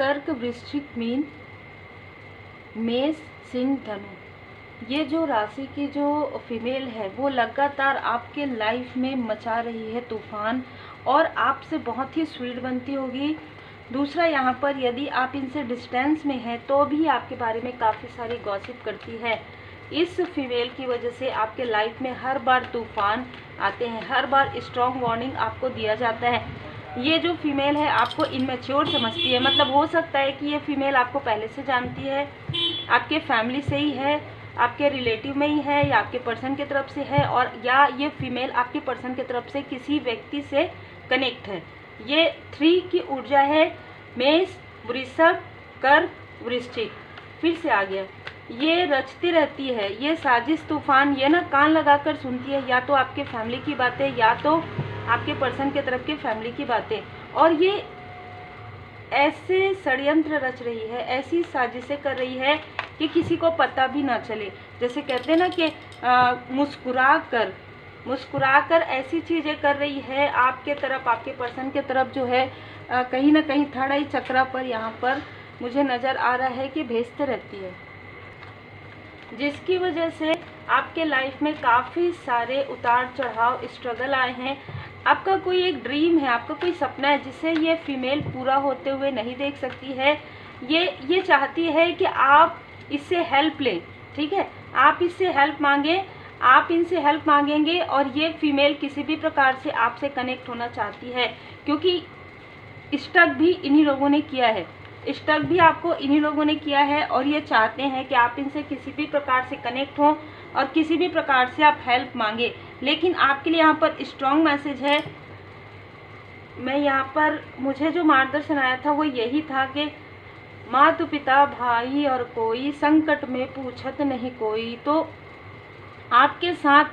कर्क, वृश्चिक, मीन, मेष, सिंह, धनु, ये जो राशि की जो फीमेल है वो लगातार आपके लाइफ में मचा रही है तूफान, और आपसे बहुत ही स्वीट बनती होगी। दूसरा, यहाँ पर यदि आप इनसे डिस्टेंस में हैं तो भी आपके बारे में काफ़ी सारी गॉसिप करती है। इस फीमेल की वजह से आपके लाइफ में हर बार तूफान आते हैं, हर बार स्ट्रॉन्ग वार्निंग आपको दिया जाता है। ये जो फीमेल है आपको इनमेच्योर समझती है, मतलब हो सकता है कि ये फीमेल आपको पहले से जानती है, आपके फैमिली से ही है, आपके रिलेटिव में ही है, या आपके पर्सन की तरफ से है, और या ये फीमेल आपके पर्सन की तरफ से किसी व्यक्ति से कनेक्ट है। ये 3 की ऊर्जा है, मेष, वृषभ, कर्क, वृश्चिक। फिर से आ गया, ये रचती रहती है, ये साजिश तूफान, ये ना कान लगाकर सुनती है, या तो आपके फैमिली की बातें या तो आपके पर्सन के तरफ के फैमिली की बातें, और ये ऐसे षड्यंत्र रच रही है, ऐसी साजिशें कर रही है कि किसी को पता भी ना चले। जैसे कहते हैं ना कि मुस्कुरा कर ऐसी चीज़ें कर रही है आपके तरफ, आपके पर्सन के तरफ जो है कहीं ना कहीं थर्ड आई चक्रा पर यहाँ पर मुझे नज़र आ रहा है कि भेजते रहती है, जिसकी वजह से आपके लाइफ में काफ़ी सारे उतार चढ़ाव, स्ट्रगल आए हैं। आपका कोई एक ड्रीम है, आपका कोई सपना है जिसे ये फीमेल पूरा होते हुए नहीं देख सकती है। ये चाहती है कि आप इससे हेल्प लें, ठीक है, आप इससे हेल्प मांगें, आप इनसे हेल्प मांगेंगे, और ये फीमेल किसी भी प्रकार से आपसे कनेक्ट होना चाहती है, क्योंकि स्टक भी इन्हीं लोगों ने किया है, स्टक भी आपको इन्हीं लोगों ने किया है, और ये चाहते हैं कि आप इनसे किसी भी प्रकार से कनेक्ट हों और किसी भी प्रकार से आप हेल्प मांगे। लेकिन आपके लिए यहाँ पर स्ट्रॉन्ग मैसेज है। मैं यहाँ पर मुझे जो मार्गदर्शन आया था वो यही था कि माता पिता भाई और कोई संकट में पूछत नहीं कोई। तो आपके साथ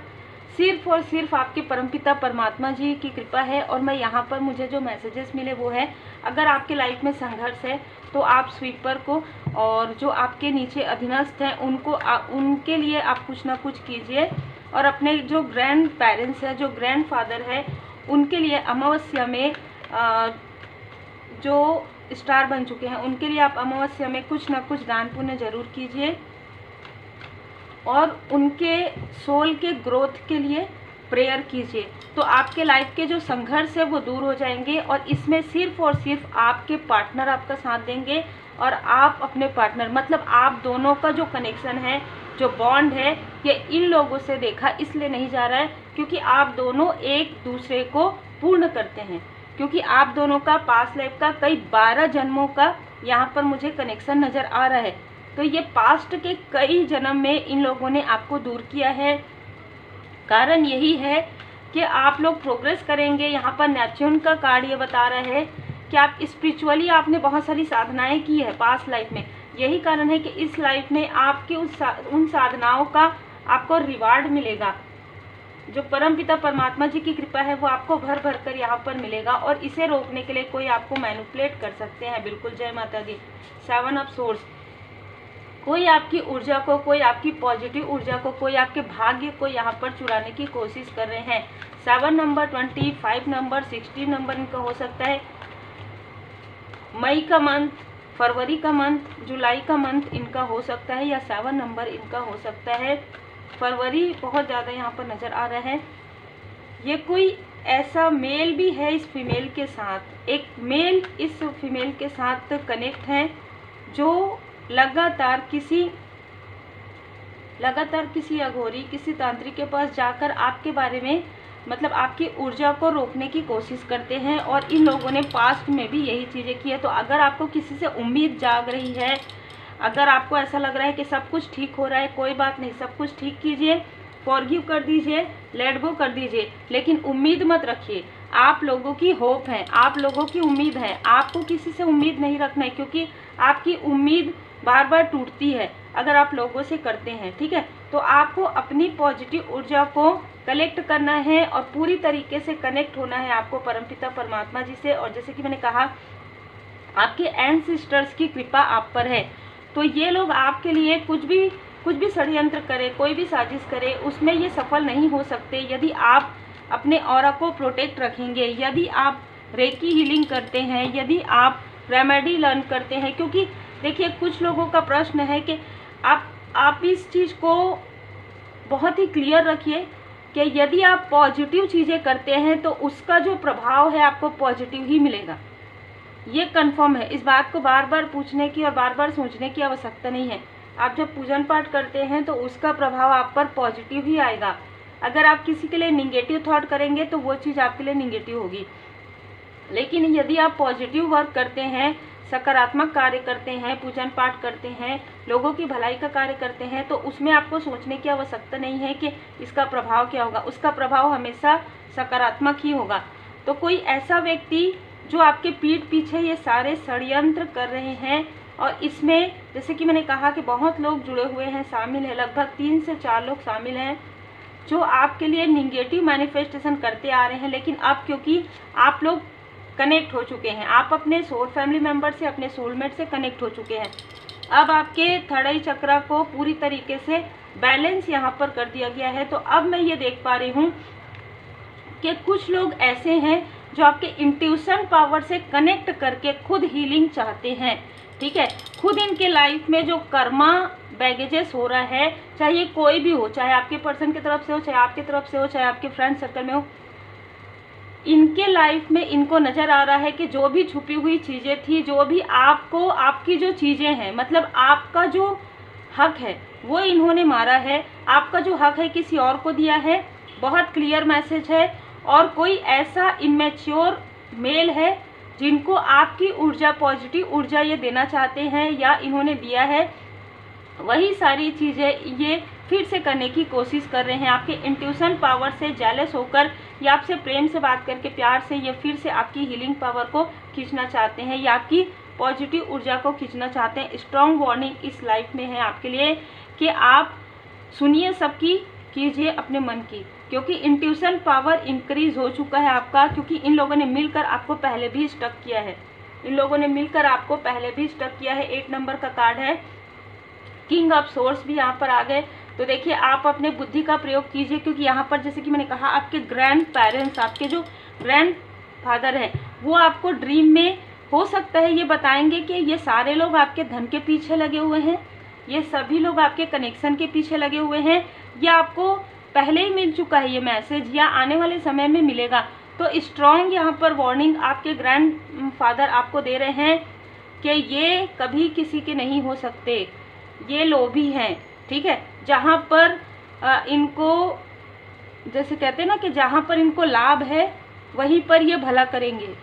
सिर्फ और सिर्फ आपके परमपिता परमात्मा जी की कृपा है। और मैं यहाँ पर मुझे जो मैसेजेस मिले वो है, अगर आपके लाइफ में संघर्ष है तो आप स्वीपर को और जो आपके नीचे अधीनस्थ हैं उनको उनके लिए आप कुछ ना कुछ कीजिए, और अपने जो ग्रैंड पेरेंट्स हैं, जो ग्रैंड फादर है, उनके लिए अमावस्या में जो स्टार बन चुके हैं उनके लिए आप अमावस्या में कुछ ना कुछ दान पुण्य जरूर कीजिए, और उनके सोल के ग्रोथ के लिए प्रेयर कीजिए। तो आपके लाइफ के जो संघर्ष है वो दूर हो जाएंगे, और इसमें सिर्फ और सिर्फ आपके पार्टनर आपका साथ देंगे, और आप अपने पार्टनर, मतलब आप दोनों का जो कनेक्शन है, जो बॉन्ड है, ये इन लोगों से देखा इसलिए नहीं जा रहा है क्योंकि आप दोनों एक दूसरे को पूर्ण करते हैं, क्योंकि आप दोनों का पास्ट लाइफ का कई 12 जन्मों का यहाँ पर मुझे कनेक्शन नज़र आ रहा है। तो ये पास्ट के कई जन्म में इन लोगों ने आपको दूर किया है। कारण यही है कि आप लोग प्रोग्रेस करेंगे। यहाँ पर नेपच्यून का कार्ड ये बता रहा है कि आप स्पिरिचुअली आपने बहुत सारी साधनाएं की है पास्ट लाइफ में। यही कारण है कि इस लाइफ में आपके उन साधनाओं का आपको रिवार्ड मिलेगा। जो परमपिता परमात्मा जी की कृपा है वो आपको भर भर कर यहाँ पर मिलेगा, और इसे रोकने के लिए कोई आपको मैनिपुलेट कर सकते हैं। बिल्कुल, जय माता दी। 7 ऑफ सोर्स, कोई आपकी ऊर्जा को, कोई आपकी पॉजिटिव ऊर्जा को, कोई आपके भाग्य को यहाँ पर चुराने की कोशिश कर रहे हैं। 7 नंबर, 25 नंबर, 16 नंबर इनका हो सकता है। मई का मंथ, फरवरी का मंथ, जुलाई का मंथ इनका हो सकता है, या 7 नंबर इनका हो सकता है। फरवरी बहुत ज़्यादा यहाँ पर नज़र आ रहा है। ये कोई ऐसा मेल भी है इस फीमेल के साथ, एक मेल इस फीमेल के साथ कनेक्ट हैं जो लगातार किसी अघोरी, किसी तांत्रिक के पास जाकर आपके बारे में, मतलब आपकी ऊर्जा को रोकने की कोशिश करते हैं, और इन लोगों ने पास्ट में भी यही चीज़ें की है। तो अगर आपको किसी से उम्मीद जाग रही है, अगर आपको ऐसा लग रहा है कि सब कुछ ठीक हो रहा है, कोई बात नहीं, सब कुछ ठीक कीजिए, फॉरगिव कर दीजिए, लेट गो कर दीजिए, लेकिन उम्मीद मत रखिए। आप लोगों की होप है, आप लोगों की उम्मीद है, आपको किसी से उम्मीद नहीं रखना है, क्योंकि आपकी उम्मीद बार बार टूटती है अगर आप लोगों से करते हैं, ठीक है। तो आपको अपनी पॉजिटिव ऊर्जा को कलेक्ट करना है और पूरी तरीके से कनेक्ट होना है आपको परमपिता परमात्मा जी से। और जैसे कि मैंने कहा, आपके एंसेस्टर्स की कृपा आप पर है। तो ये लोग आपके लिए कुछ भी षड्यंत्र करे, कोई भी साजिश करे, उसमें ये सफल नहीं हो सकते यदि आप अपने ऑरा को प्रोटेक्ट रखेंगे, यदि आप रेकी हीलिंग करते हैं, यदि आप रेमेडी लर्न करते हैं। क्योंकि देखिए कुछ लोगों का प्रश्न है कि आप इस चीज़ को बहुत ही क्लियर रखिए कि यदि आप पॉजिटिव चीज़ें करते हैं तो उसका जो प्रभाव है आपको पॉजिटिव ही मिलेगा। ये कंफर्म है, इस बात को बार बार पूछने की और बार बार सोचने की आवश्यकता नहीं है। आप जब पूजन पाठ करते हैं तो उसका प्रभाव आप पर पॉजिटिव ही आएगा। अगर आप किसी के लिए निगेटिव थॉट करेंगे तो वो चीज़ आपके लिए निगेटिव होगी। लेकिन यदि आप पॉजिटिव वर्क करते हैं, सकारात्मक कार्य करते हैं, पूजन पाठ करते हैं, लोगों की भलाई का कार्य करते हैं, तो उसमें आपको सोचने की आवश्यकता नहीं है कि इसका प्रभाव क्या होगा। उसका प्रभाव हमेशा सकारात्मक ही होगा। तो कोई ऐसा व्यक्ति जो आपके पीठ पीछे ये सारे षड्यंत्र कर रहे हैं, और इसमें जैसे कि मैंने कहा कि बहुत लोग जुड़े हुए हैं, शामिल हैं, लगभग 3 से 4 लोग शामिल हैं जो आपके लिए निगेटिव मैनिफेस्टेशन करते आ रहे हैं। लेकिन अब क्योंकि आप लोग कनेक्ट हो चुके हैं, आप अपने सोल फैमिली मेम्बर से, अपने सोलमेट से कनेक्ट हो चुके हैं, अब आपके थर्ड आई चक्र को पूरी तरीके से बैलेंस यहाँ पर कर दिया गया है। तो अब मैं ये देख पा रही हूँ कि कुछ लोग ऐसे हैं जो आपके इंट्यूशन पावर से कनेक्ट करके खुद हीलिंग चाहते हैं। ठीक है, खुद इनके लाइफ में जो कर्मा बैगेजेस हो रहा है, चाहे ये कोई भी हो, चाहे आपके पर्सन की तरफ से हो, चाहे आपकी तरफ से हो, चाहे आपके फ्रेंड सर्कल में हो, इनके लाइफ में इनको नज़र आ रहा है कि जो भी छुपी हुई चीज़ें थी, जो भी आपको, आपकी जो चीज़ें हैं, मतलब आपका जो हक है वो इन्होंने मारा है, आपका जो हक है किसी और को दिया है। बहुत क्लियर मैसेज है। और कोई ऐसा इमेच्योर मेल है जिनको आपकी ऊर्जा, पॉजिटिव ऊर्जा ये देना चाहते हैं या इन्होंने दिया है, वही सारी चीज़ें ये फिर से करने की कोशिश कर रहे हैं। आपके इंट्यूशन पावर से जेलस होकर या आपसे प्रेम से बात करके, प्यार से, ये फिर से आपकी हीलिंग पावर को खींचना चाहते हैं या आपकी पॉजिटिव ऊर्जा को खींचना चाहते हैं। स्ट्रॉन्ग वार्निंग इस लाइफ में है आपके लिए कि आप सुनिए सबकी, कीजिए अपने मन की, क्योंकि इंट्यूशन पावर इंक्रीज हो चुका है आपका। क्योंकि इन लोगों ने मिलकर आपको पहले भी स्टक किया है, इन लोगों ने मिलकर आपको पहले भी स्टक किया है। 8 नंबर का कार्ड है, किंग ऑफ सोर्स भी यहाँ पर आ गए। तो देखिए आप अपने बुद्धि का प्रयोग कीजिए, क्योंकि यहाँ पर जैसे कि मैंने कहा, आपके ग्रैंड पेरेंट्स, आपके जो ग्रैंड फादर हैं, वो आपको ड्रीम में हो सकता है ये बताएंगे कि ये सारे लोग आपके धन के पीछे लगे हुए हैं, ये सभी लोग आपके कनेक्शन के पीछे लगे हुए हैं, या आपको पहले ही मिल चुका है ये मैसेज, या आने वाले समय में मिलेगा। तो स्ट्रॉन्ग यहाँ पर वार्निंग आपके ग्रैंड फादर आपको दे रहे हैं कि ये कभी किसी के नहीं हो सकते, ये लोभी हैं। ठीक है, जहाँ पर इनको, जैसे कहते हैं ना कि जहाँ पर इनको लाभ है वहीं पर ये भला करेंगे,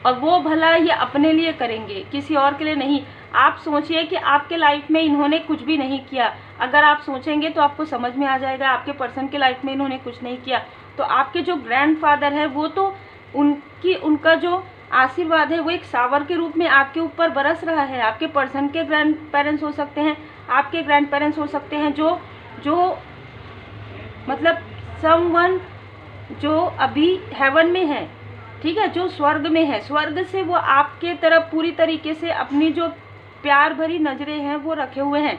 और वो भला ये अपने लिए करेंगे, किसी और के लिए नहीं। आप सोचिए कि आपके लाइफ में इन्होंने कुछ भी नहीं किया। अगर आप सोचेंगे तो आपको समझ में आ जाएगा, आपके पर्सन के लाइफ में इन्होंने कुछ नहीं किया। तो आपके जो ग्रैंडफादर है वो तो उनका जो आशीर्वाद है वो एक शावर के रूप में आपके ऊपर बरस रहा है। आपके पर्सन के ग्रैंड पेरेंट्स हो सकते हैं, आपके ग्रैंड पेरेंट्स हो सकते हैं, जो मतलब समवन जो अभी हेवन में है, ठीक है, जो स्वर्ग में है, स्वर्ग से वो आपके तरफ पूरी तरीके से अपनी जो प्यार भरी नज़रें हैं वो रखे हुए हैं।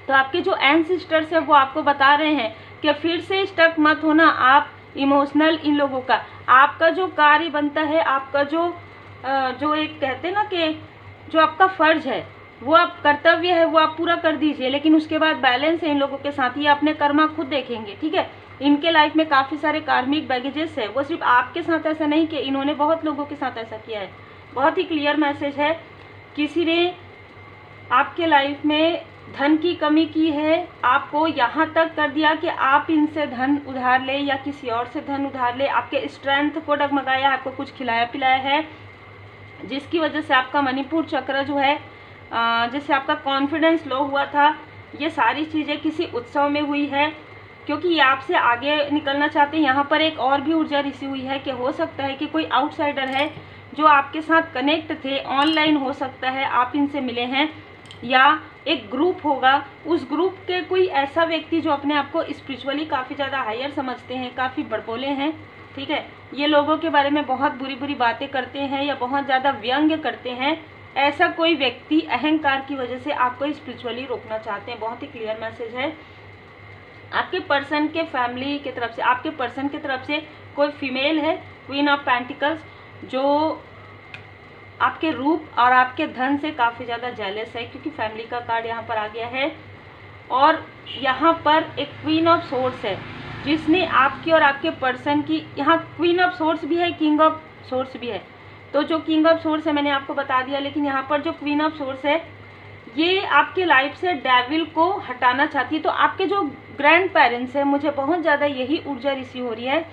तो आपके जो एंसेस्टर्स हैं वो आपको बता रहे हैं कि फिर से स्टक मत होना आप इमोशनल इन लोगों का। आपका जो कार्य बनता है, आपका जो एक कहते हैं ना कि जो आपका फ़र्ज है, वो आप कर्तव्य है, वो आप पूरा कर दीजिए। लेकिन उसके बाद बैलेंस है इन लोगों के साथ, ये अपने कर्मा खुद देखेंगे। ठीक है, इनके लाइफ में काफ़ी सारे कार्मिक बैगेजेस है। वो सिर्फ आपके साथ ऐसा नहीं कि इन्होंने बहुत लोगों के साथ ऐसा किया है। बहुत ही क्लियर मैसेज है, किसी ने आपके लाइफ में धन की कमी की है, आपको यहाँ तक कर दिया कि आप इनसे धन उधार ले या किसी और से धन उधार ले, आपके स्ट्रेंथ को डगमगाया, आपको कुछ खिलाया पिलाया है, जिसकी वजह से आपका मणिपुर चक्र जो है, जैसे आपका कॉन्फिडेंस लो हुआ था, ये सारी चीज़ें किसी उत्सव में हुई है, क्योंकि ये आपसे आगे निकलना चाहते हैं। यहाँ पर एक और भी ऊर्जा रिसी हुई है कि हो सकता है कि कोई आउटसाइडर है जो आपके साथ कनेक्ट थे, ऑनलाइन हो सकता है, आप इनसे मिले हैं, या एक ग्रुप होगा, उस ग्रुप के कोई ऐसा व्यक्ति जो अपने आप को स्पिरिचुअली काफ़ी ज़्यादा हायर समझते हैं, काफ़ी बड़बोले हैं। ठीक है, ये लोगों के बारे में बहुत बुरी बुरी बातें करते हैं या बहुत ज़्यादा व्यंग्य करते हैं। ऐसा कोई व्यक्ति अहंकार की वजह से आपको स्पिरिचुअली रोकना चाहते हैं। बहुत ही क्लियर मैसेज है आपके पर्सन के फैमिली की तरफ से, आपके पर्सन की तरफ से कोई फीमेल है, क्वीन ऑफ पेंटिकल्स, जो आपके रूप और आपके धन से काफ़ी ज़्यादा जेलस है, क्योंकि फैमिली का कार्ड यहाँ पर आ गया है। और यहाँ पर एक क्वीन ऑफ सोर्ड्स है, जिसने आपकी और आपके पर्सन की, यहाँ क्वीन ऑफ सोर्ड्स भी है, किंग ऑफ सोर्ड्स भी है। तो जो किंग ऑफ सोर्ड्स है मैंने आपको बता दिया, लेकिन यहाँ पर जो क्वीन ऑफ सोर्ड्स है ये आपके लाइफ से डेविल को हटाना चाहती है। तो आपके जो ग्रैंड पेरेंट्स हैं, मुझे बहुत ज़्यादा यही ऊर्जा रिसीव हो रही है।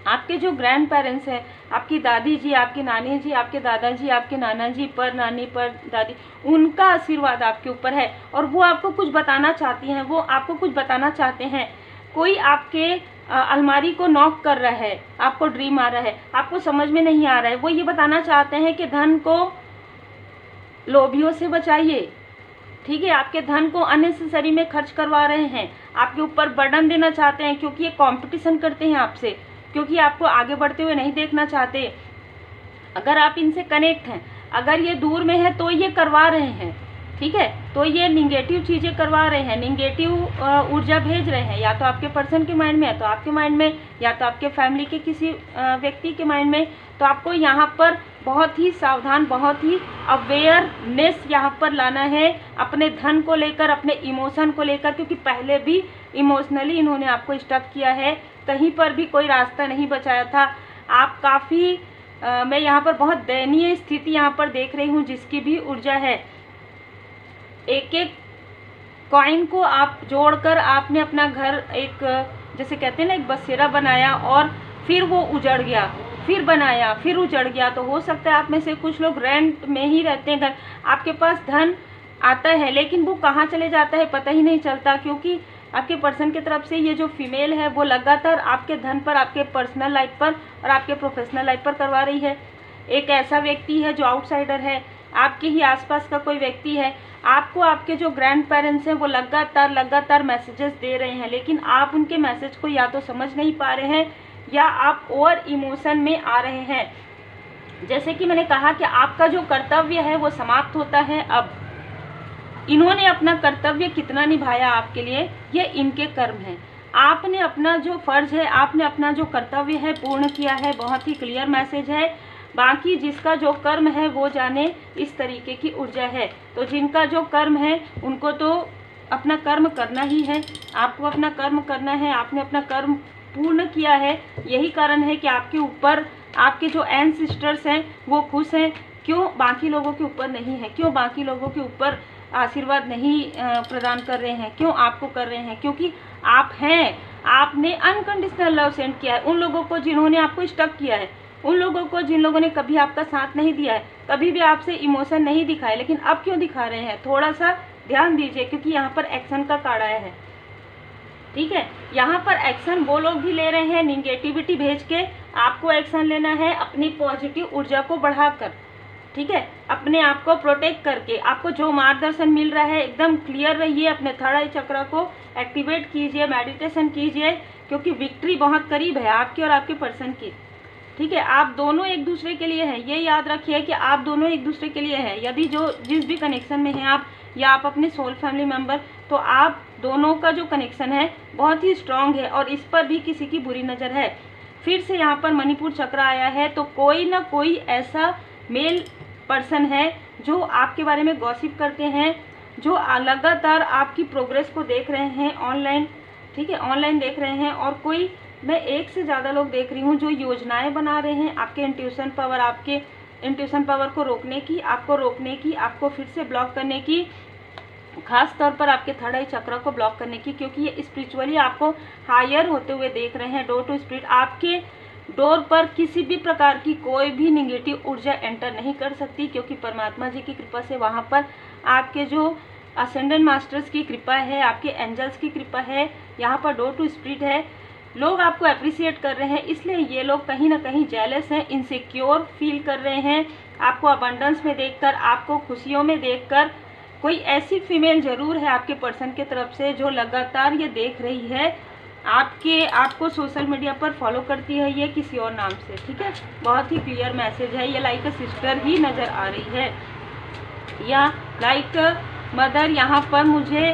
आपके जो ग्रैंड पेरेंट्स हैं, आपकी दादी जी, आपकी नानी जी, आपके दादाजी, आपके नाना जी पर नानी पर दादी, उनका आशीर्वाद आपके ऊपर है और वो आपको कुछ बताना चाहती हैं, वो आपको कुछ बताना चाहते हैं। कोई आपके अलमारी को नॉक कर रहा है, आपको ड्रीम आ रहा है, आपको समझ में नहीं आ रहा है। वो ये बताना चाहते हैं कि धन को लोभियों से बचाइए, ठीक है। आपके धन को अननेसेसरी में खर्च करवा रहे हैं, आपके ऊपर बर्डन देना चाहते हैं, क्योंकि ये कंपटीशन करते हैं आपसे, क्योंकि आपको आगे बढ़ते हुए नहीं देखना चाहते। अगर आप इनसे कनेक्ट हैं, अगर ये दूर में है तो ये करवा रहे हैं, ठीक है। तो ये निगेटिव चीज़ें करवा रहे हैं, निगेटिव ऊर्जा भेज रहे हैं, या तो आपके पर्सन के माइंड में, या तो आपके माइंड में, या तो आपके फैमिली के किसी व्यक्ति के माइंड में। तो आपको यहाँ पर बहुत ही सावधान, बहुत ही अवेयरनेस यहाँ पर लाना है अपने धन को लेकर, अपने इमोशन को लेकर, क्योंकि पहले भी इमोशनली इन्होंने आपको स्टक किया है, कहीं पर भी कोई रास्ता नहीं बचाया था। आप काफ़ी मैं यहाँ पर बहुत दयनीय स्थिति यहाँ पर देख रही हूँ, जिसकी भी ऊर्जा है। एक एक कॉइन को आप जोड़कर आपने अपना घर एक, जैसे कहते हैं ना, एक बसेरा बनाया और फिर वो उजड़ गया, फिर बनाया, फिर उजड़ गया। तो हो सकता है आप में से कुछ लोग रेंट में ही रहते हैं घर, आपके पास धन आता है लेकिन वो कहाँ चले जाता है पता ही नहीं चलता, क्योंकि आपके पर्सन की तरफ से ये जो फीमेल है वो लगातार आपके धन पर, आपके पर्सनल लाइफ पर और आपके प्रोफेशनल लाइफ पर करवा रही है। एक ऐसा व्यक्ति है जो आउटसाइडर है, आपके ही आसपास का कोई व्यक्ति है, आपको आपके जो ग्रैंड पेरेंट्स हैं वो लगातार मैसेजेस दे रहे हैं, लेकिन आप उनके मैसेज को या तो समझ नहीं पा रहे हैं या आप ओवर इमोशन में आ रहे हैं। जैसे कि मैंने कहा कि आपका जो कर्तव्य है वो समाप्त होता है। अब इन्होंने अपना कर्तव्य कितना निभाया आपके लिए, ये इनके कर्म है। आपने अपना जो फर्ज है, आपने अपना जो कर्तव्य है पूर्ण किया है, बहुत ही क्लियर मैसेज है। बाकी जिसका जो कर्म है वो जाने, इस तरीके की ऊर्जा है। तो जिनका जो कर्म है उनको तो अपना कर्म करना ही है, आपको अपना कर्म करना है, आपने अपना कर्म पूर्ण किया है। यही कारण है कि आपके ऊपर आपके जो एंसेस्टर्स हैं वो खुश हैं। क्यों बाकी लोगों के ऊपर नहीं है, क्यों बाकी लोगों के ऊपर आशीर्वाद नहीं प्रदान कर रहे हैं, क्यों आपको कर रहे हैं? क्योंकि आप हैं, आपने अनकंडीशनल लव सेंड किया है उन लोगों को जिन्होंने आपको स्टक किया है, उन लोगों को जिन लोगों ने कभी आपका साथ नहीं दिया है, कभी भी आपसे इमोशन नहीं दिखाए, लेकिन अब क्यों दिखा रहे हैं? थोड़ा सा ध्यान दीजिए, क्योंकि यहाँ पर एक्शन का कार्ड आया है, ठीक है। यहाँ पर एक्शन वो लोग भी ले रहे हैं निगेटिविटी भेज के, आपको एक्शन लेना है अपनी पॉजिटिव ऊर्जा को बढ़ाकर, ठीक है, अपने आप को प्रोटेक्ट करके। आपको जो मार्गदर्शन मिल रहा है एकदम क्लियर रहिए, अपने थर्ड आई चक्र को एक्टिवेट कीजिए, मेडिटेशन कीजिए, क्योंकि विक्ट्री बहुत करीब है आपकी और आपके पर्सन की, ठीक है। आप दोनों एक दूसरे के लिए हैं, ये याद रखिए कि आप दोनों एक दूसरे के लिए हैं। यदि जिस भी कनेक्शन में हैं आप, या आप अपने सोल फैमिली मेम्बर, तो आप दोनों का जो कनेक्शन है बहुत ही स्ट्रांग है और इस पर भी किसी की बुरी नज़र है। फिर से यहाँ पर मणिपुर चक्र आया है, तो कोई ना कोई ऐसा मेल पर्सन है जो आपके बारे में गॉसिप करते हैं, जो लगातार आपकी प्रोग्रेस को देख रहे हैं ऑनलाइन, ठीक है, ऑनलाइन देख रहे हैं। और कोई, मैं एक से ज़्यादा लोग देख रही हूँ जो योजनाएं बना रहे हैं आपके इंट्यूशन पावर, आपके इंट्यूशन पावर को रोकने की, आपको रोकने की, आपको फिर से ब्लॉक करने की, खास तौर पर आपके थर्ड आई चक्र को ब्लॉक करने की, क्योंकि ये स्पिरिचुअली आपको हायर होते हुए देख रहे हैं। डोर टू स्पिरिट, आपके डोर पर किसी भी प्रकार की कोई भी निगेटिव ऊर्जा एंटर नहीं कर सकती, क्योंकि परमात्मा जी की कृपा से वहाँ पर आपके जो असेंडेंट मास्टर्स की कृपा है, आपके एंजल्स की कृपा है, यहाँ पर डोर टू स्पिरिट है। लोग आपको अप्रिशिएट कर रहे हैं, इसलिए ये लोग कहीं ना कहीं जेलस हैं, इनसिक्योर फील कर रहे हैं आपको अबंडेंस में देखकर, आपको खुशियों में देखकर। कोई ऐसी फीमेल जरूर है आपके पर्सन के तरफ से जो लगातार ये देख रही है, आपको सोशल मीडिया पर फॉलो करती है ये किसी और नाम से, ठीक है। बहुत ही क्लियर मैसेज है, ये लाइक अ सिस्टर ही नज़र आ रही है या लाइक मदर। यहाँ पर मुझे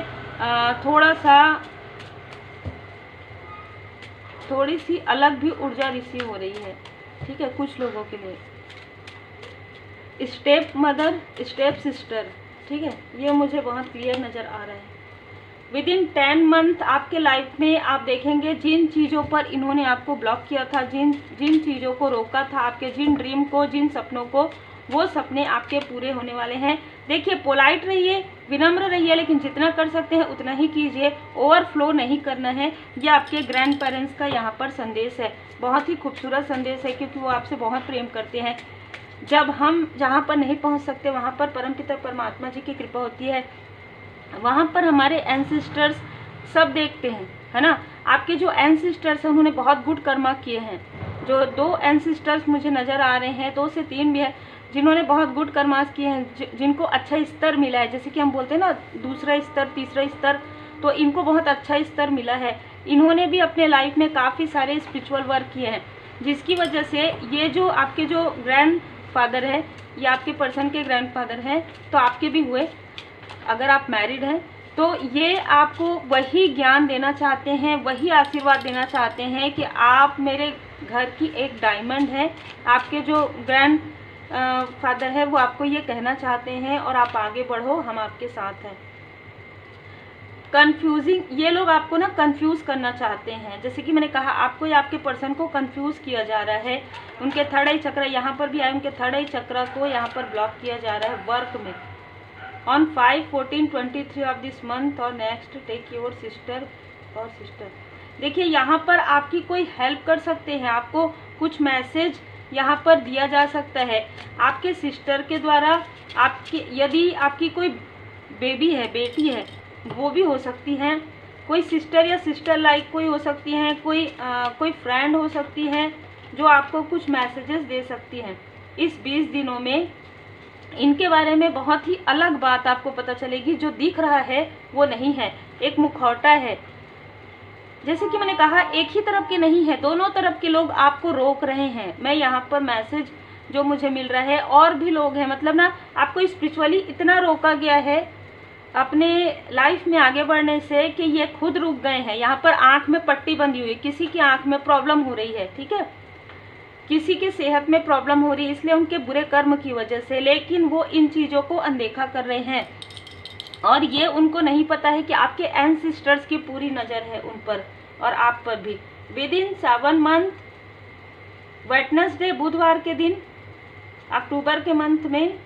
थोड़ी सी अलग भी ऊर्जा रिसीव हो रही है, ठीक है, कुछ लोगों के लिए। स्टेप मदर, स्टेप सिस्टर, ठीक है, ये मुझे बहुत क्लियर नज़र आ रहा है। विद इन 10 मंथ आपके लाइफ में आप देखेंगे जिन चीज़ों पर इन्होंने आपको ब्लॉक किया था, जिन चीज़ों को रोका था, आपके जिन ड्रीम को, जिन सपनों को, वो सपने आपके पूरे होने वाले हैं। देखिए, पोलाइट रहिए, विनम्र रहिए, लेकिन जितना कर सकते हैं उतना ही कीजिए, ओवरफ्लो नहीं करना है। ये आपके ग्रैंड पेरेंट्स का यहाँ पर संदेश है, बहुत ही खूबसूरत संदेश है, क्योंकि वो आपसे बहुत प्रेम करते हैं। जब हम जहाँ पर नहीं पहुँच सकते वहाँ पर परमपिता परमात्मा जी की कृपा होती है, वहाँ पर हमारे एंसेस्टर्स सब देखते हैं, है ना। आपके जो एंसेस्टर्स हैं उन्होंने बहुत गुड कर्मा किए हैं। जो 2 एंसेस्टर्स मुझे नज़र आ रहे हैं, 2 से 3 भी है, जिन्होंने बहुत गुड कर्मास किए हैं, जिनको अच्छा स्तर मिला है, जैसे कि हम बोलते हैं ना दूसरा स्तर, तीसरा स्तर, तो इनको बहुत अच्छा स्तर मिला है। इन्होंने भी अपने लाइफ में काफ़ी सारे स्पिरिचुअल वर्क किए हैं, जिसकी वजह से ये जो आपके जो ग्रैंड फादर है, ये आपके पर्सन के ग्रैंड फादर हैं, तो आपके भी हुए। अगर आप मैरिड हैं तो ये आपको वही ज्ञान देना चाहते हैं, वही आशीर्वाद देना चाहते हैं कि आप मेरे घर की एक डायमंड है। आपके जो ग्रैंड फादर है वो आपको ये कहना चाहते हैं, और आप आगे बढ़ो, हम आपके साथ हैं। कंफ्यूजिंग, ये लोग आपको ना कंफ्यूज करना चाहते हैं, जैसे कि मैंने कहा आपको या आपके पर्सन को कंफ्यूज किया जा रहा है। उनके थर्ड आई चक्र यहाँ पर भी आए, उनके थर्ड आई चक्र को यहाँ पर ब्लॉक किया जा रहा है वर्क में। ऑन 5/14/23 ऑफ दिस मंथ और नेक्स्ट टेक योर सिस्टर और सिस्टर। देखिए, यहाँ पर आपकी कोई हेल्प कर सकते हैं, आपको कुछ मैसेज यहाँ पर दिया जा सकता है आपके सिस्टर के द्वारा। आपकी यदि आपकी कोई बेबी है, बेटी है, वो भी हो सकती हैं, कोई सिस्टर या सिस्टर लाइक कोई हो सकती हैं, कोई फ्रेंड हो सकती है जो आपको कुछ मैसेजेस दे सकती हैं। इस 20 दिनों में इनके बारे में बहुत ही अलग बात आपको पता चलेगी। जो दिख रहा है वो नहीं है, एक मुखौटा है। जैसे कि मैंने कहा, एक ही तरफ के नहीं है, दोनों तरफ के लोग आपको रोक रहे हैं। मैं यहाँ पर मैसेज जो मुझे मिल रहा है, और भी लोग हैं, मतलब ना आपको स्पिरिचुअली इतना रोका गया है अपने लाइफ में आगे बढ़ने से कि ये खुद रुक गए हैं। यहाँ पर आँख में पट्टी बंधी हुई है, किसी की आँख में प्रॉब्लम हो रही है, ठीक है, किसी की सेहत में प्रॉब्लम हो रही है, इसलिए उनके बुरे कर्म की वजह से, लेकिन वो इन चीज़ों को अनदेखा कर रहे हैं। और ये उनको नहीं पता है कि आपके एंसेस्टर्स की पूरी नज़र है उन पर और आप पर भी। विद इन 7 मंथ, वेडनेसडे, बुधवार के दिन, अक्टूबर के मंथ में,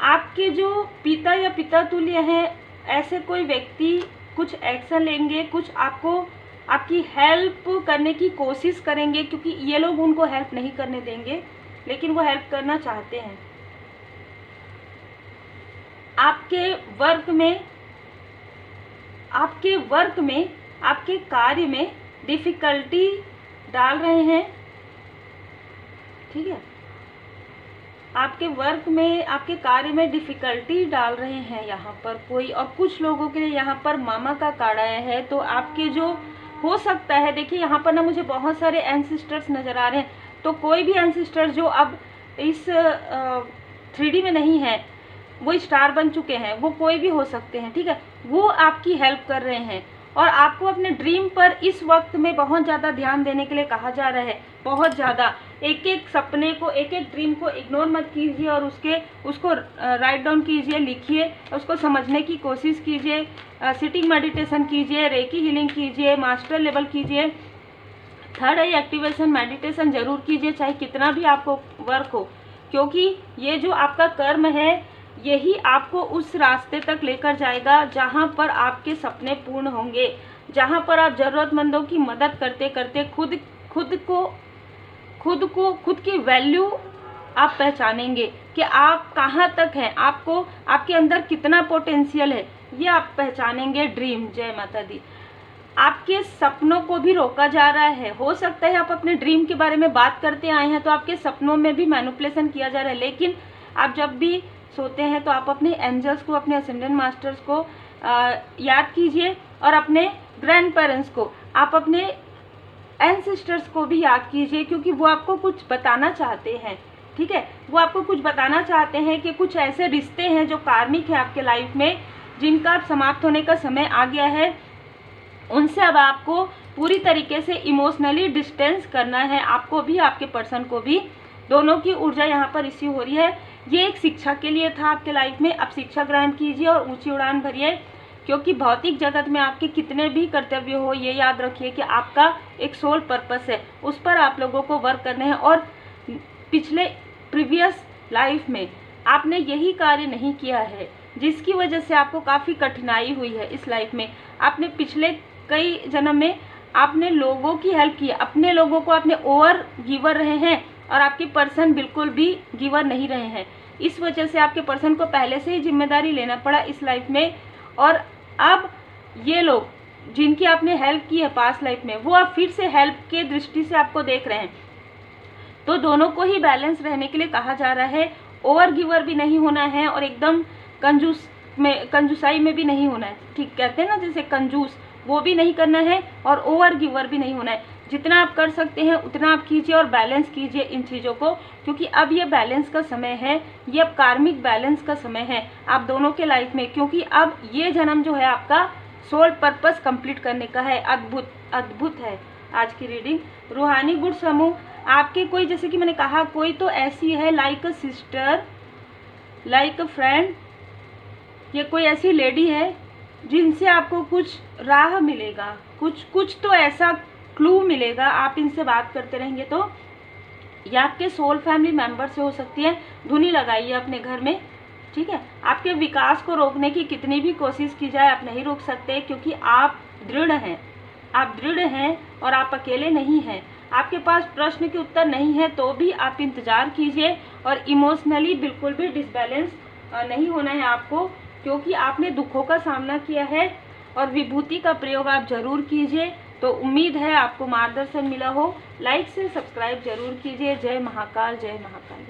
आपके जो पिता या पिता तुल्य हैं ऐसे कोई व्यक्ति कुछ एक्शन लेंगे, कुछ आपकी हेल्प करने की कोशिश करेंगे, क्योंकि ये लोग उनको हेल्प नहीं करने देंगे, लेकिन वो हेल्प करना चाहते हैं। आपके वर्क में, आपके कार्य में डिफ़िकल्टी डाल रहे हैं, ठीक है, आपके वर्क में, आपके कार्य में डिफ़िकल्टी डाल रहे हैं यहाँ पर कोई। और कुछ लोगों के लिए यहाँ पर मामा का कार्ड आया है, तो आपके जो हो सकता है, देखिए यहाँ पर ना मुझे बहुत सारे एंसेस्टर्स नज़र आ रहे हैं, तो कोई भी एंसेस्टर जो अब इस 3D में नहीं है, वो स्टार बन चुके हैं, वो कोई भी हो सकते हैं, ठीक है, वो आपकी हेल्प कर रहे हैं। और आपको अपने ड्रीम पर इस वक्त में बहुत ज़्यादा ध्यान देने के लिए कहा जा रहा है, बहुत ज़्यादा। एक एक सपने को, एक एक ड्रीम को इग्नोर मत कीजिए, और उसको राइट डाउन कीजिए, लिखिए, उसको समझने की कोशिश कीजिए, सिटिंग मेडिटेशन कीजिए, रेकी हीलिंग कीजिए, मास्टर लेवल कीजिए, थर्ड आई एक्टिवेशन मेडिटेशन ज़रूर कीजिए, चाहे कितना भी आपको वर्क हो, क्योंकि ये जो आपका कर्म है यही आपको उस रास्ते तक लेकर जाएगा जहाँ पर आपके सपने पूर्ण होंगे, जहाँ पर आप ज़रूरतमंदों की मदद करते करते खुद की वैल्यू आप पहचानेंगे कि आप कहाँ तक हैं, आपके अंदर कितना पोटेंशियल है, ये आप पहचानेंगे। ड्रीम, जय माता दी। आपके सपनों को भी रोका जा रहा है। हो सकता है आप अपने ड्रीम के बारे में बात करते आए हैं तो आपके सपनों में भी मैनिपुलेशन किया जा रहा है, लेकिन आप जब भी सोते हैं तो आप अपने एंजल्स को, अपने असेंडेंट मास्टर्स को याद कीजिए, और अपने ग्रैंड पेरेंट्स को, आप अपने एंसेस्टर्स को भी याद कीजिए, क्योंकि वो आपको कुछ बताना चाहते हैं, ठीक है, वो आपको कुछ बताना चाहते हैं कि कुछ ऐसे रिश्ते हैं जो कार्मिक है आपके लाइफ में, जिनका समाप्त होने का समय आ गया है। उनसे अब आपको पूरी तरीके से इमोशनली डिस्टेंस करना है, आपको भी, आपके पर्सन को भी। दोनों की ऊर्जा यहाँ पर रिसीव हो रही है। ये एक शिक्षा के लिए था आपके लाइफ में। अब शिक्षा ग्रहण कीजिए और ऊंची उड़ान भरिए, क्योंकि भौतिक जगत में आपके कितने भी कर्तव्य हो, ये याद रखिए कि आपका एक सोल पर्पस है, उस पर आप लोगों को वर्क करने हैं। और पिछले प्रीवियस लाइफ में आपने यही कार्य नहीं किया है, जिसकी वजह से आपको काफ़ी कठिनाई हुई है इस लाइफ में। आपने पिछले कई जन्म में आपने लोगों की हेल्प की, अपने लोगों को आपने ओवर गिवर रहे हैं और आपके पर्सन बिल्कुल भी गिवर नहीं रहे हैं। इस वजह से आपके पर्सन को पहले से ही जिम्मेदारी लेना पड़ा इस लाइफ में। और अब ये लोग जिनकी आपने हेल्प की है पास्ट लाइफ में, वो अब फिर से हेल्प के दृष्टि से आपको देख रहे हैं। तो दोनों को ही बैलेंस रहने के लिए कहा जा रहा है। ओवर गिवर भी नहीं होना है और एकदम कंजूसाई में भी नहीं होना है। ठीक कहते हैं ना, जैसे कंजूस, वो भी नहीं करना है और ओवर गिवर भी नहीं होना है। जितना आप कर सकते हैं उतना आप कीजिए और बैलेंस कीजिए इन चीज़ों को, क्योंकि अब ये बैलेंस का समय है, ये अब कार्मिक बैलेंस का समय है आप दोनों के लाइफ में। क्योंकि अब ये जन्म जो है आपका सोल पर्पस कंप्लीट करने का है। अद्भुत अद्भुत है आज की रीडिंग। रूहानी गुण समूह आपके कोई, जैसे कि मैंने कहा, कोई तो ऐसी है like a sister, like a friend, ये कोई ऐसी लेडी है जिनसे आपको कुछ राह मिलेगा, कुछ तो ऐसा क्लू मिलेगा। आप इनसे बात करते रहेंगे तो ये आपके सोल फैमिली मेंबर से हो सकती है। धुनी लगाइए अपने घर में, ठीक है। आपके विकास को रोकने की कितनी भी कोशिश की जाए आप नहीं रोक सकते, क्योंकि आप दृढ़ हैं, आप दृढ़ हैं और आप अकेले नहीं हैं। आपके पास प्रश्न के उत्तर नहीं है तो भी आप इंतज़ार कीजिए और इमोशनली बिल्कुल भी डिसबैलेंस नहीं होना है आपको, क्योंकि आपने दुखों का सामना किया है। और विभूति का प्रयोग आप जरूर कीजिए। तो उम्मीद है आपको मार्गदर्शन मिला हो। लाइक से सब्सक्राइब जरूर कीजिए। जय महाकाल, जय महाकाल।